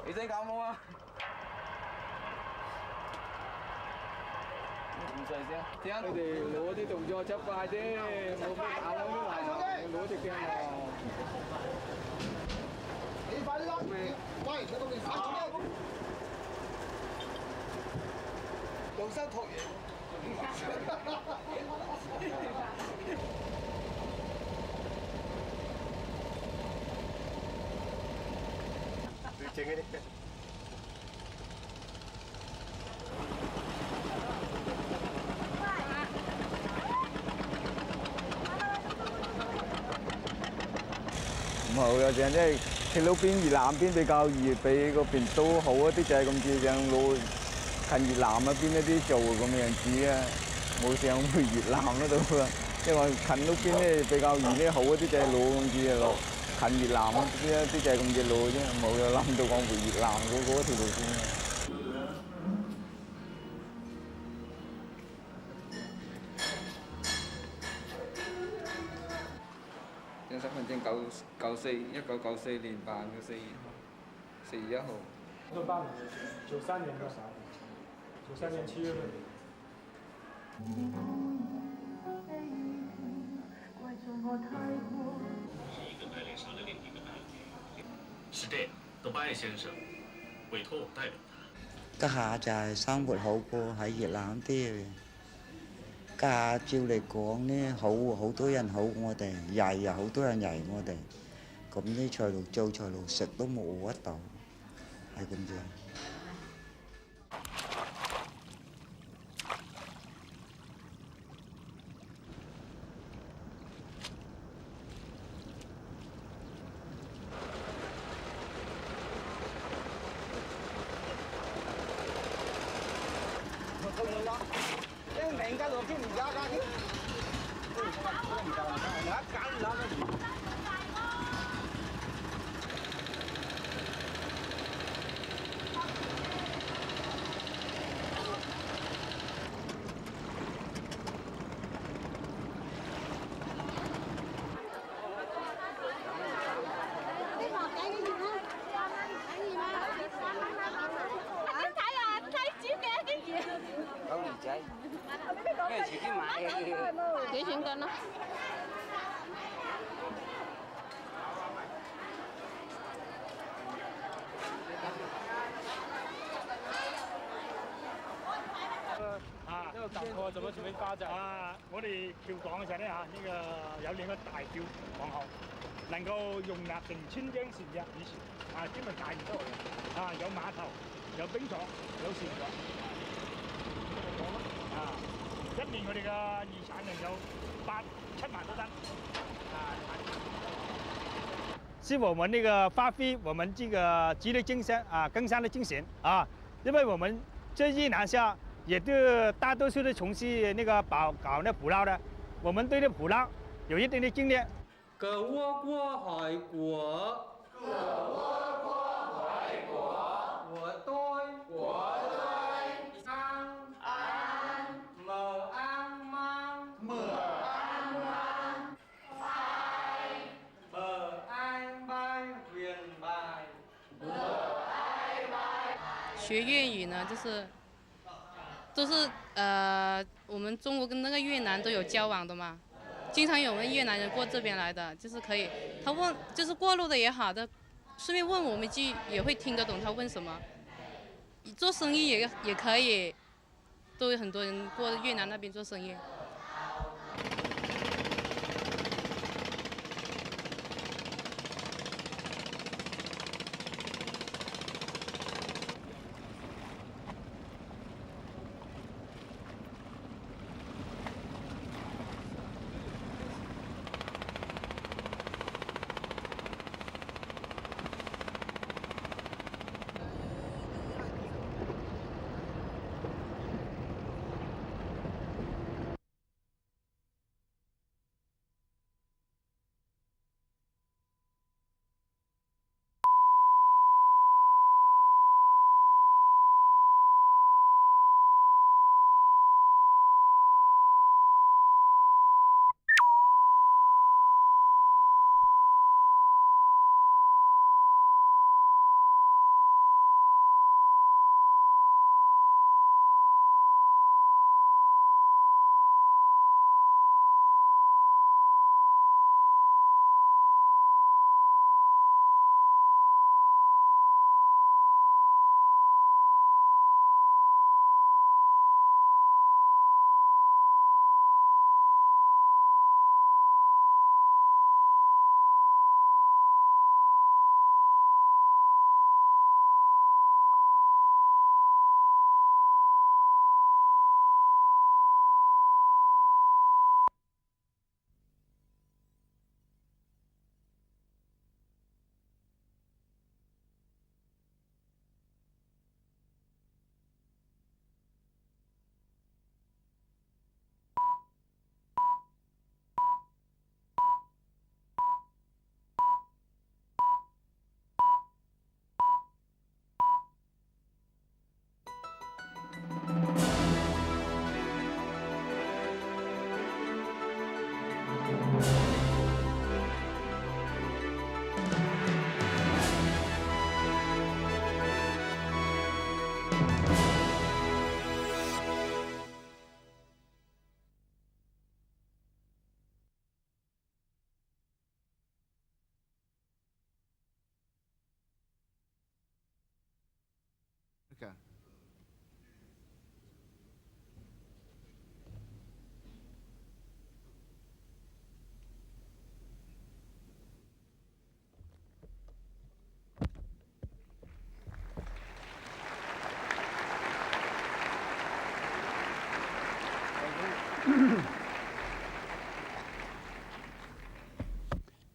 你使搞冇啊？唔使先，聽佢哋攞啲動作出快啲，冇乜打撚啲話，攞隻鏡喎。你快啲啦！喂，你嗰邊殺咗咩？用心托嘢。最正嗰啲。唔好有陣即係鐵路邊越南邊比較易比嗰邊都好一啲，就係咁似上路近越南嗰邊一啲做咁樣子啊，冇上去越南嗰度啊，因為近嗰邊咧比較易咧好一啲就係路咁似嘅路，近越南嗰啲一啲就係咁嘅路啫，冇有諗到講回越南嗰條路線。身份證1994年辦嘅4月1號。都辦了，93年多少？93年7月份。是的，杜拜先生委託我代表他。家下就係生活好過喺越南啲。家下照嚟講呢，好多人好我哋，曳又好多人曳我哋，咁啲財路做財路食都冇得到，係咁樣。幾錢斤啊？呢個港口怎麼準備發展啊？我哋橋港嘅時候咧呢個有兩個大橋港口，能夠容納成1000張船嘅以前專門大唔多嘅有碼頭、有冰廠、有船廠一年我哋嘅漁產量有7萬多噸是我們那個發揮我們這個職業精神耕山的精神因為我們在越南下也都大多數都從事那個搞那捕撈的，我們對那捕撈有一定的經驗。各窩過海國，各窩過海國，我對安莫安mang莫安mang bài莫安bài huyền bài莫安bài。学粤语呢，都是我们中国跟那个越南都有交往的嘛，经常有我们越南人过这边来的，就是可以，他问就是过路的也好的，顺便问我们一句也会听得懂他问什么。做生意也可以，都有很多人过越南那边做生意。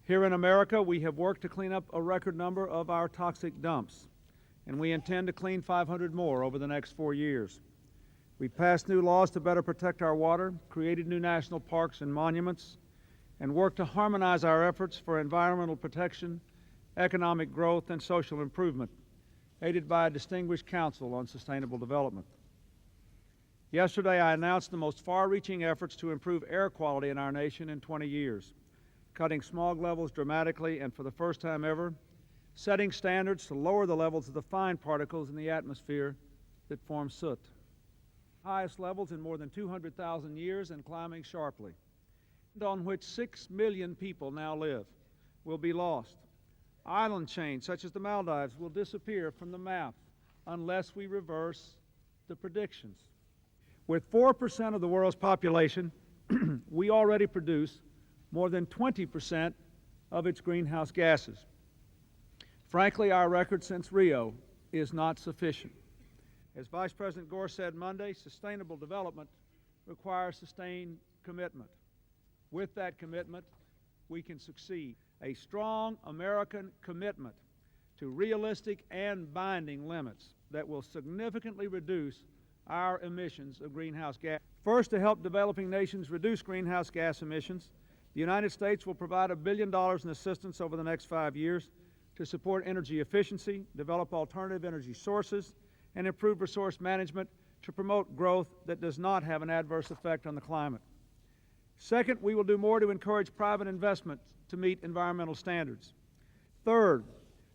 Here in America, we have worked to clean up a record number of our toxic dumps, and we intend to clean 500 more over the next 4 years. We've passed new laws to better protect our water, created new national parks and monuments, and worked to harmonize our efforts for environmental protection, economic growth, and social improvement, aided by a distinguished Council on Sustainable Development. Yesterday, I announced the most far-reaching efforts to improve air quality in our nation in 20 years. Cutting smog levels dramatically and for the first time ever, setting standards to lower the levels of the fine particles in the atmosphere that form soot. Highest levels in more than 200,000 years and climbing sharply, on which 6 million people now live, will be lost. Island chains such as the Maldives will disappear from the map unless we reverse the predictions. With 4% of the world's population, we already produce more than 20% of its greenhouse gases. Frankly, our record since Rio is not sufficient. As Vice President Gore said Monday, sustainable development requires sustained commitment. With that commitment, we can succeed. A strong American commitment to realistic and binding limits that will significantly reduce our emissions of greenhouse gas. First, to help developing nations reduce greenhouse gas emissions, the United States will provide $1 billion in assistance over the next 5 years to support energy efficiency, develop alternative energy sources, and improve resource management to promote growth that does not have an adverse effect on the climate. Second, we will do more to encourage private investment to meet environmental standards. Third,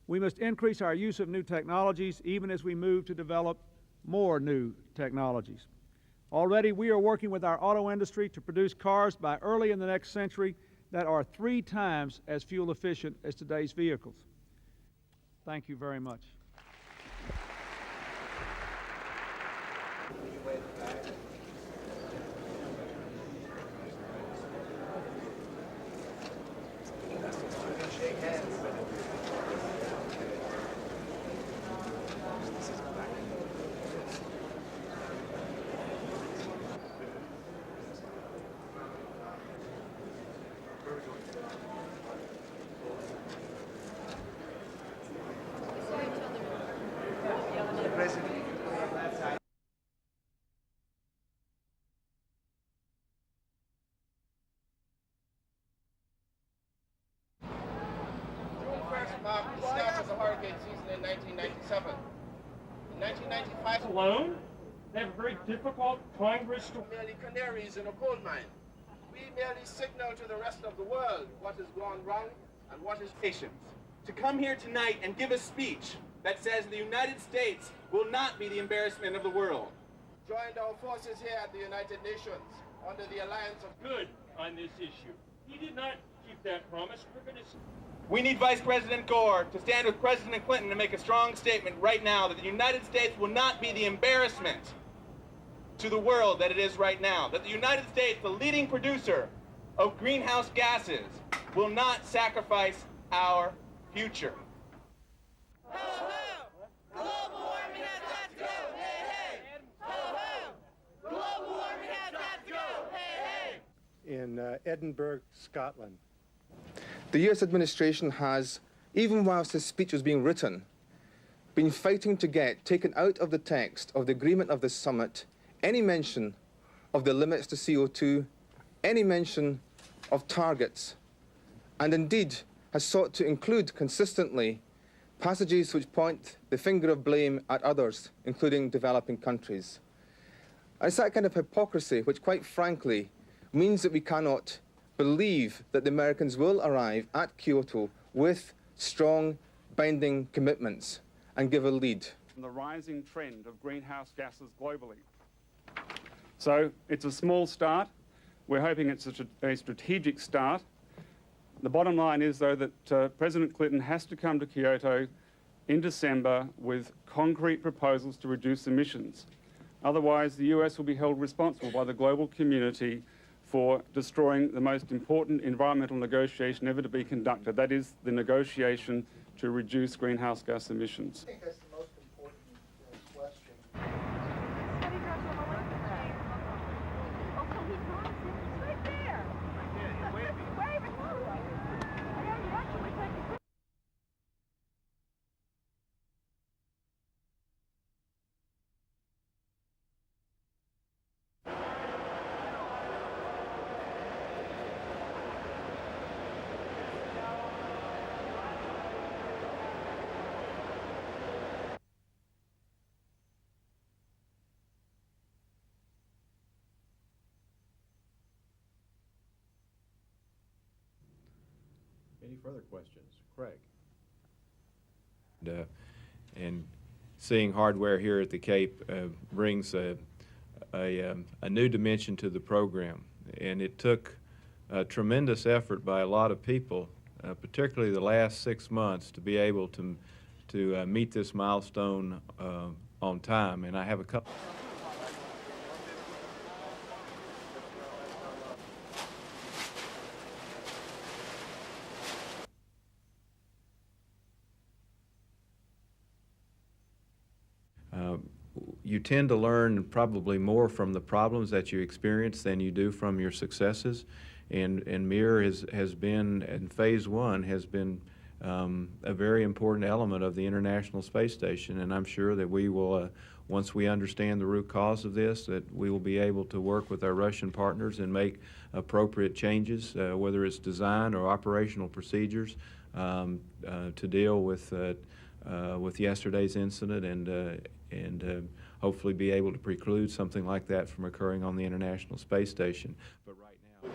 we must increase our use of new technologies even as we move to develop more new technologies. Already, we are working with our auto industry to produce cars by early in the next century that are 3 times as fuel efficient as today's vehicles. Thank you very much. marked the start of the hurricane season in 1997. In 1995 alone, they have a very difficult time restore. Merely canaries in a coal mine. We merely signal to the rest of the world what has gone wrong and what is patient. To come here tonight and give a speech that says the United States will not be the embarrassment of the world. Joined our forces here at the United Nations under the alliance of good on this issue. He did not keep that promise. We're going to. We need Vice President Gore to stand with President Clinton and make a strong statement right now that the United States will not be the embarrassment to the world that it is right now. That the United States, the leading producer of greenhouse gases, will not sacrifice our future. Ho, ho! Global warming has got to go! Hey, hey! Ho, ho! Global warming has got to go! Hey, hey! In Edinburgh, Scotland. The US administration has, even whilst this speech was being written, been fighting to get taken out of the text of the agreement of this summit any mention of the limits to CO2, any mention of targets, and indeed has sought to include consistently passages which point the finger of blame at others, including developing countries. And it's that kind of hypocrisy which, quite frankly, means that we cannot believe that the Americans will arrive at Kyoto with strong, binding commitments and give a lead. The rising trend of greenhouse gases globally. So it's a small start. We're hoping it's a strategic start. The bottom line is, though, that President Clinton has to come to Kyoto in December with concrete proposals to reduce emissions. Otherwise, the US will be held responsible by the global community for destroying the most important environmental negotiation ever to be conducted. That is the negotiation to reduce greenhouse gas emissions. I think that's the most important question. Any further questions? Craig? And seeing hardware here at the Cape brings a new dimension to the program. And it took a tremendous effort by a lot of people, particularly the last 6 months, to be able to meet this milestone on time. And I have a couple. You tend to learn probably more from the problems that you experience than you do from your successes. And Mir has been, in phase 1, has been a very important element of the International Space Station. And I'm sure that we will, once we understand the root cause of this, that we will be able to work with our Russian partners and make appropriate changes, whether it's design or operational procedures, to deal with yesterday's incident and hopefully be able to preclude something like that from occurring on the International Space Station. But right now,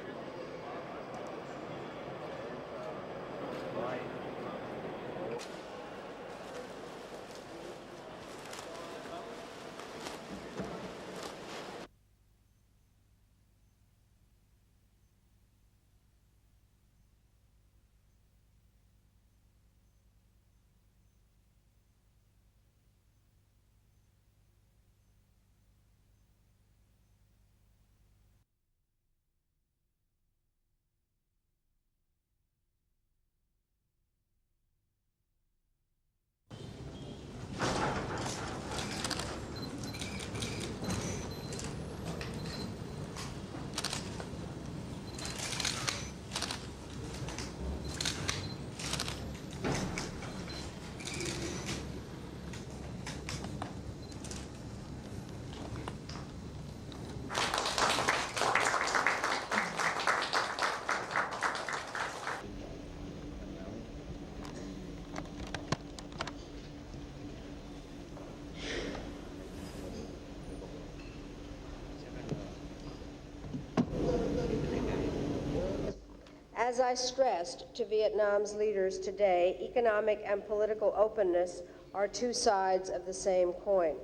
As I stressed to Vietnam's leaders today, economic and political openness are two sides of the same coin.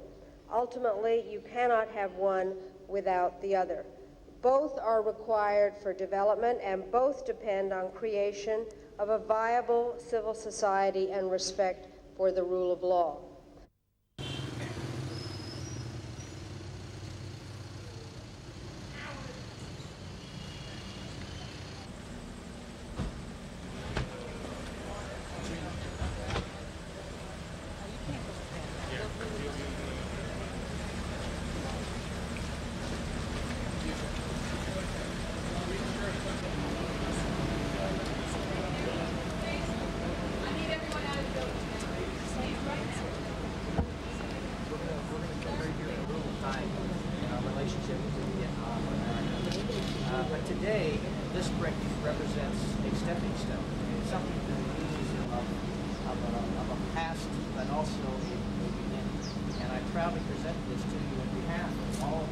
Ultimately, you cannot have one without the other. Both are required for development, and both depend on creation of a viable civil society and respect for the rule of law. But today, this brick represents a stepping stone. It's something that of a past, but also a beginning. And I proudly present this to you on behalf of all